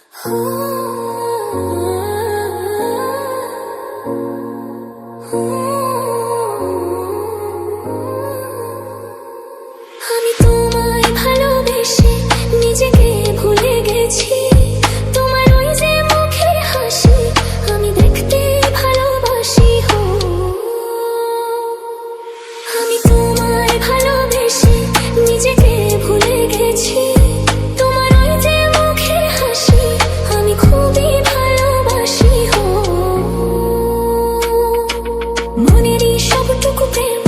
আমি তোমায় ভালোবেসে নিজেকে ভুলে গেছি। তোমার ওই যে মুখের হাসি আমি দেখতে ভালোবাসি। আমি তোমায় ভালোবেসে নিজেকে ভুলে গেছি। তোমার ওই যে মুখের হাসি আমি খুবই ভালোবাসি। মনেরই সবটুকু প্রেম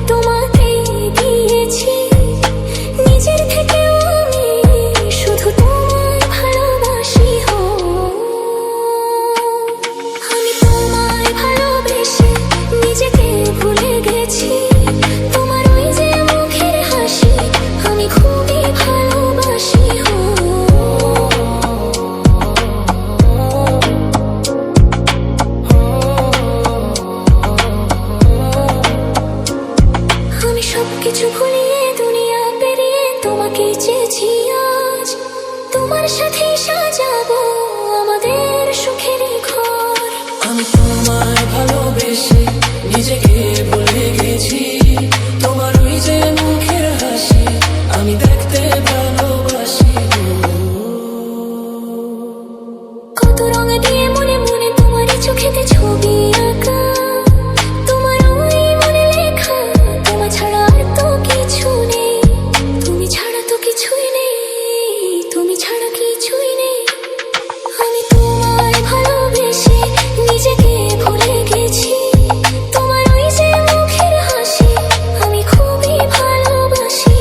তোমাকে দিয়েছি। নিজের থেকেও আমি শুধু তোমায় ভালোবাসি। আমি তোমায় ভালোবেসে নিজেকে ভুলে গেছি। তোমার ওই যে মুখের হাসি আমি খুবই ভালোবাসি। আমি সবকিছু ভুলিয়ে দুনিয়া পেরিয়ে তোমাকে চেয়েছি আজ। তোমার সাথে সাজাবো আমাদের সুখেরই ঘর। আমি তোমায় ভালোবেসে নিজেকে ভুলে গেছি। তোমার ওই যে মুখের হাসি আমি দেখতে ভালোবাসি। কত রং দিয়ে মনে মনে তোমারই চোখেতে ছবি আঁকা। তোমার ওই মনে লেখা তোমার ছাড়া আর তো কিছু নেই। তুমি ছাড়া তো কিছুই নেই, তুমি ছাড়া কিছুই নেই। আমি তোমায় ভালোবেসে নিজেকে ভুলে গেছি। তোমার ওই যে মুখের হাসি আমি খুবই ভালোবাসি।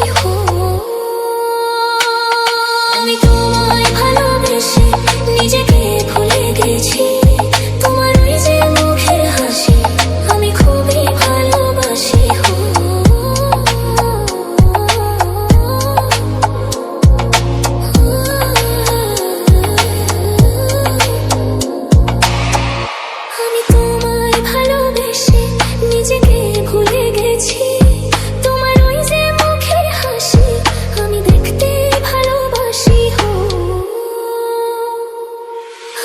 আমি তোমায় ভালোবেসে নিজেকে ভুলে গেছি। তোমার ওই যে মুখের হাসি আমি খুবই ভালোবাসি। আমি তোমায় ভালোবেসে নিজেকে ভুলে গেছি। তোমার ওই যে মুখের হাসি আমি দেখতে ভালোবাসি।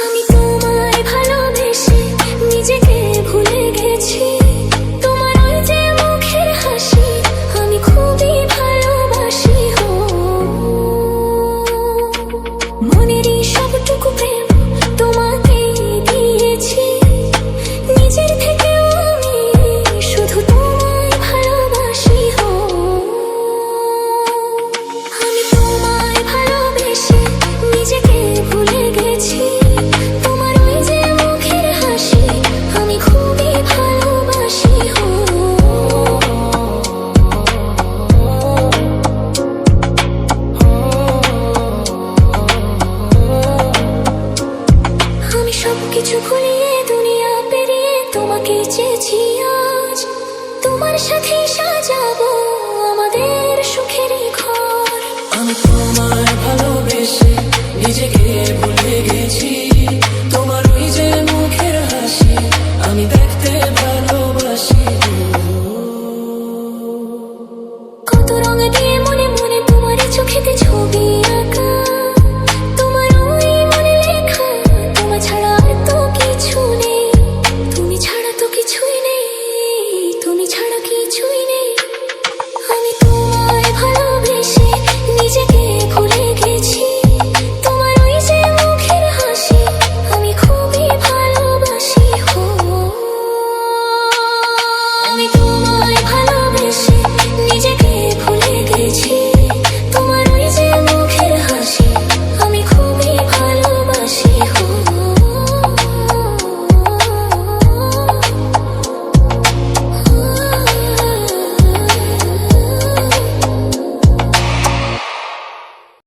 আমি তোমায় ভালোবেসে নিজেকে ভুলে গেছি। তোমার ওই যে মুখের হাসি আমি খুবই ভালোবাসি। মনেরই সবটুকু প্রেম তোমাকে দিয়েছি। নিজের থেকেও আমি শুধু তোমায় ভালোবাসি। আমি তোমায় ভালোবেসে নিজেকে ভুলে গেছি। তোমার ওই যে মুখের হাসি আমি খুবই ভালোবাসি। আমি সবকিছু ভুলিয়ে দুনিয়া পেরিয়ে তোমাকে চেয়েছি আজ। তোমার সাথে সাজাবো আমাদের সুখেরই ঘর। আমি তোমায় ভালোবেসে নিজেকে ভুলে গেছি।